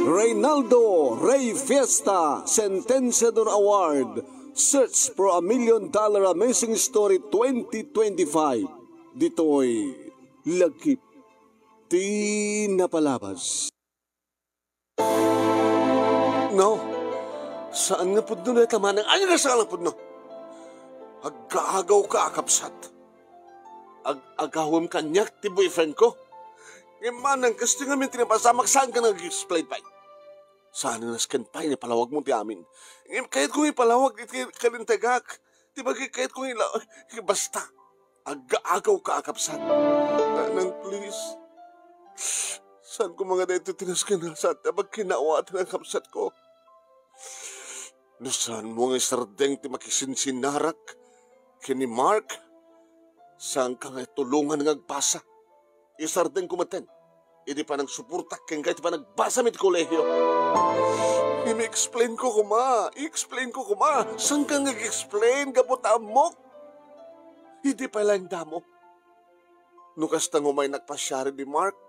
Reynaldo Rey Fiesta Sentenciador Award, Search for a $1 Million Amazing Story 2025. Dito'y Lagkip Di Napalabas. No, saan nga po doon ay tamanang? Ano na saan po no? Agagaw ka, akapsat. Agawam ka niyak, ti boyfriend ko. Imanang kasi nga min tinapasamak, saan ka nag-explain pa? Saan nga naskan pa, palawag mo ti amin. Kahit kung ipalawag, kalintagak. Di ba kahit kung basta. Agaagaw ka, akapsat. Tanang, please. Saan ko mga dito tinaskan na sa tabag kinawatan ang kapsat ko? Saan mo nga sardeng ti makisinsinnarak? Kini Mark? Saan ka nga tulungan ng agbasa? Isardeng kumaten. Hindi pa nang suportak kaya kahit pa nagbasa mit kolehyo. I-explain ko kuma. I-explain ko kuma. Saan ka nag-explain? Gabutaan mo? Hindi pa lang damo. Nukas tang umay nagpasyari ni Mark.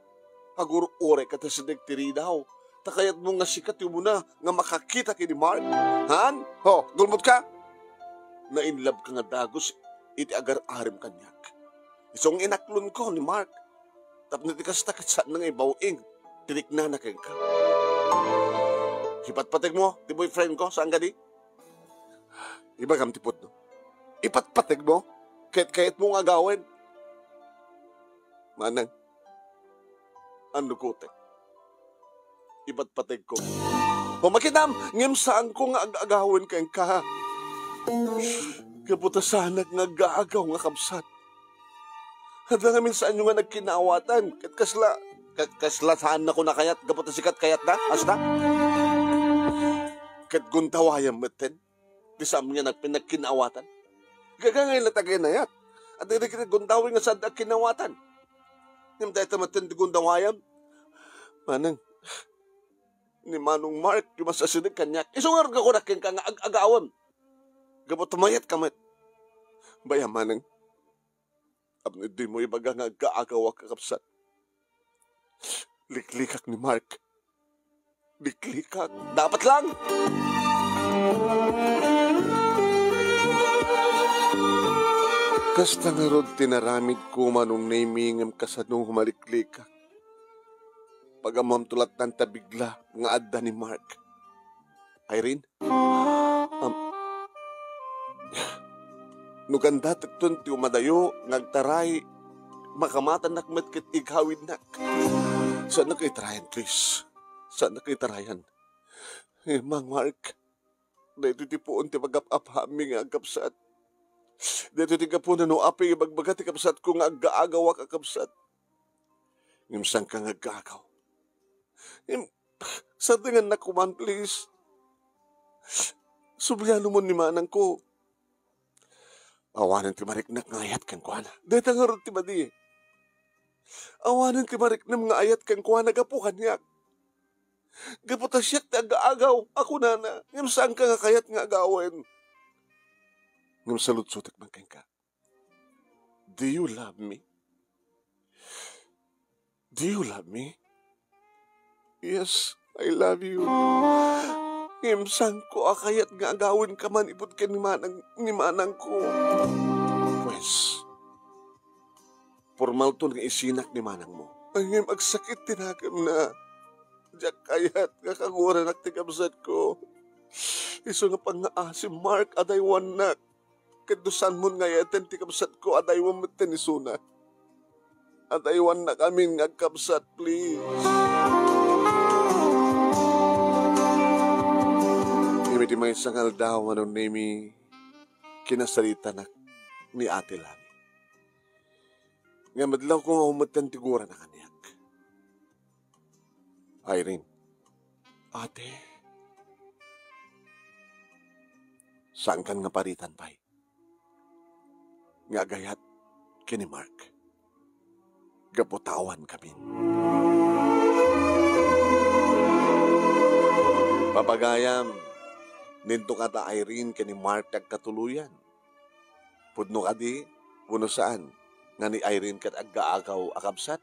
Agur ore ka ta sa nagtiri daw. Takayat mo nga sikat yung muna nga makakita kini Mark. Han? Ho, gulmot ka? Na-inlove ka nga dagos, iti agar-arim kanyak. Isong inaklon ko ni Mark. Tapos natikastakit saan nga ibawing, tinik na kayo ka. Ipatpatig mo, ti boyfriend ko, saan ka di? Iba kam tipot, no? Ipatpatig mo, kahit mong agawin. Manang, ano ko, te? Ipatpatig ko. Pumakinam, ngem saan ko nga agawin kayong ka. Kaputa sana nga gaagaw nga kapsat. At nga minsan nyo nga nagkinawatan. Kasla saan na ko na kayat. Kaputa sikat kayat na. Asta? Kat guntawayang matin. Disam nga nagkinawatan. Gagangay na tagay na yat. At hindi kita guntawin nga saan kinawatan. Ngem dahil tamatin di guntawayang. Manang, ni Manong Mark, yung masasinig kanyak. Isungar ka ko na keng ka nga agawam. Gabot tumayat kamit. Bayamanang, abnidoy mo ibaga nga gaagawa kakapsat. Liklikak ni Mark. Liklikak. Dapat lang! Kasta nga rod tinaramid ko manong naimingam kasanong humaliklikak. Pagamam tulat ng tabigla nga adda ni Mark. Irene? Nuganda tagtun ti umadayo, ngagtaray, makamatan nakmet kit igawid nak. Saan na kayo tarayan, please? Saan na kayo tarayan? Mang Mark, dahito ti puon ti magap-apami nga agkapsat. Dahito ti kapunan no api ibagbaga ti kapsat ko nga agaagawa kakapsat. Ngimsang ka nga agagaw. Sa tingan na kuman, please. Subyano mo ni manang ko. Awanan ti mariknak nga ayat kang kuana. Deta nga ron ti madi. Awanan ti mariknak nga ayat kang kuana gapukan niyak. Gaputa siyak ti agaagaw. Ako nana. Ngam saan ka nga kayat nga agawin. Ngam salut-sutak man kang ka. Do you love me? Do you love me? Yes, I love you. Ngimsang ko akayat nga agawin ka man ipod ka ni manang ko. Pues, formal to nga isinak ni manang mo. Ay ngim agsakit tinagam na. Diyak kayat nga kagura naktikabsat ko. Iso nga pang nga si Mark adaywan na. Kadusan mo nga yatan tikabsat ko adaywan mo tenisuna. Adaywan na kami nga kabsat, please. Di may sangal daw anong name kinasalita na ni Ate Lani. Nga madlaw ko nga umatan tigura na kanyak. Irene, Ate, saan kan nga paritan pa'y? Nga gayat kini Mark. Gaputawan kami. Papagayam, ninto ka ta Irene kani Mark agkatuluyan. Pudno ka di, puno saan, nga ni Irene kat aggaagaw akabsat.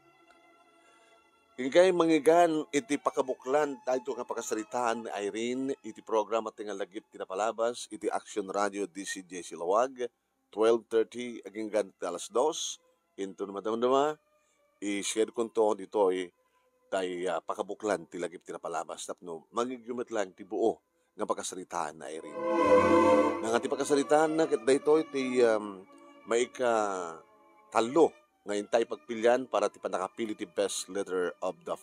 Hingkay mangigan iti pakabuklan dahito nga pakasalitaan ni Irene iti programa tingal lagip tinapalabas iti Action Radio DCJ Silawag 12:30 aging ganit alas 2 into namadama i-share ko to dito tay pakabuklan ti lagip tinapalabas tapno magigumit lang ti buo nga pakasalitaan na Irene. Nga ti pakasalitaan na ket dayto iti maika talo nga intay pagpilyan para ti panakapili ti best letter of the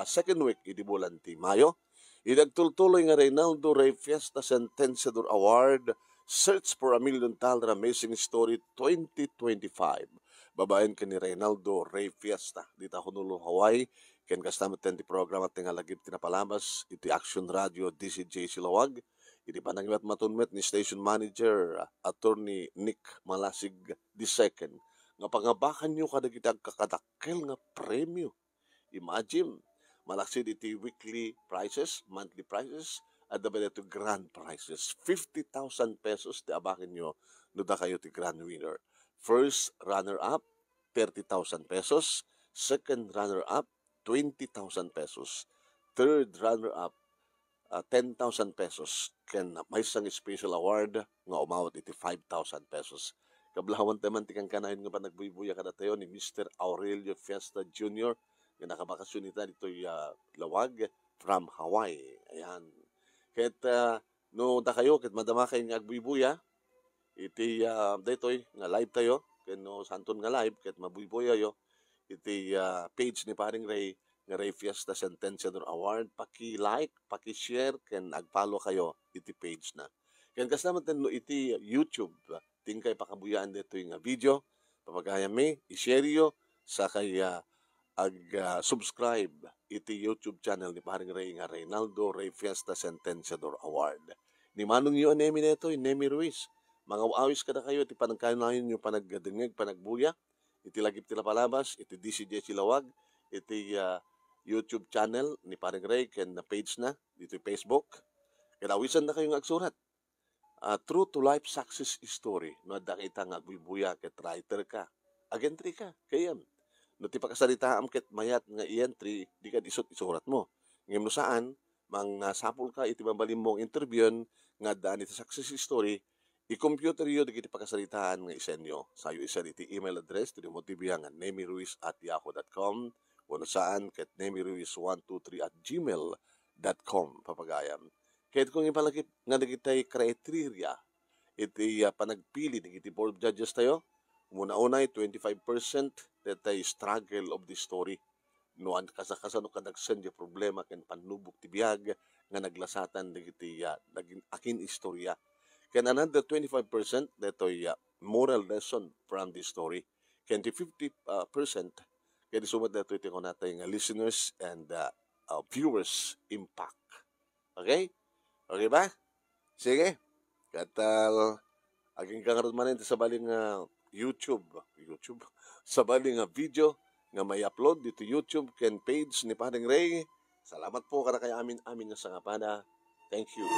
second week idi bulan ti Mayo. Idagtultuloy nga Reynaldo Rey Fiesta Sentenciador Award Search for a $1 Million Amazing Story 2025. Babaen ka ni Reynaldo Rey Fiesta dita Honolulu, Hawaii. Ken kastamit ti programa tinga lagip tinapalabas iti Action Radio DCJ Silawag. Iti panangimat matunmet ni Station Manager Attorney Nick Malasig II. Nga pangabakan nyo kada kita kakadakkel nga premyo. Imagine, malaksid iti weekly prices, monthly prices, at dapat ito grand prizes. 50,000 pesos ti abakin nyo no da kayo ti grand winner. First runner-up, 30,000 pesos. Second runner-up, 20,000 pesos. Third runner-up, 10,000 pesos. Ken may isang special award nga umawat iti 5,000 pesos. Kablawan taman tikang kanahin nga pa nagbubuya kada tayo ni Mr. Aurelio Fiesta Jr. nga nakabakasyon ita dito Lawag from Hawaii. Ayan. Ket no da kayo ket madama kay nga agbubuya iti daytoy nga live tayo ken no santon nga live ket mabubuya yo iti page ni paring Ray nga Ray Fiesta Sentenciador Award paki-like, paki-share ken ag-follow kayo iti page na. Ken kasama no iti YouTube tingkay pakabuyaan dito yung video, papagaya mi, i-share yo sa kaya ag-subscribe iti YouTube channel ni paring Ray nga Reynaldo Rey Fiesta Sentenciador Award. Ni manong yun nemi neto, Nemi Ruiz. Mga awis kada kayo, iti panagkanayon yung panagdengeg, panagbuya, iti lagip tila palabas, iti DCJ Silawag, iti YouTube channel ni paring Ray, ken na page na, dito Facebook. Kinawisan na kayong agsurat. True to life success story no da kita nga agbubuya ket writer ka agentry ka kayam no ti pakasalitaam ket mayat nga i-entry di ka isot isurat mo ngem no saan sapul ka iti mabalim mong interview nga daan iti success story i-computer yo di iti pakasalitaan nga isenyo sayo isa iti email address ti mo tibiyangan nemiruiz@yahoo.com no saan ket nemiruiz123@gmail.com papagayam. Kahit kung ipalagip nga nagitay criteria, iti panagpili ng iti board judges tayo, muna-unay 25% detay struggle of the story. Noan kasakasano ka nagsen di problema ken panubok ti biag nga naglasatan ng iti naging akin istorya. Ken another 25% detoy moral lesson from the story. Ken ti 50% kaya sumad dito iti ko natin nga listeners and viewers impact. Okay? Okay ba? Sige. Katal, aging kangarot man ito sa baling YouTube, sa baling video nga may upload dito YouTube ken page ni Paring Ray. Salamat po kada kay amin nga sa ngapada. Thank you.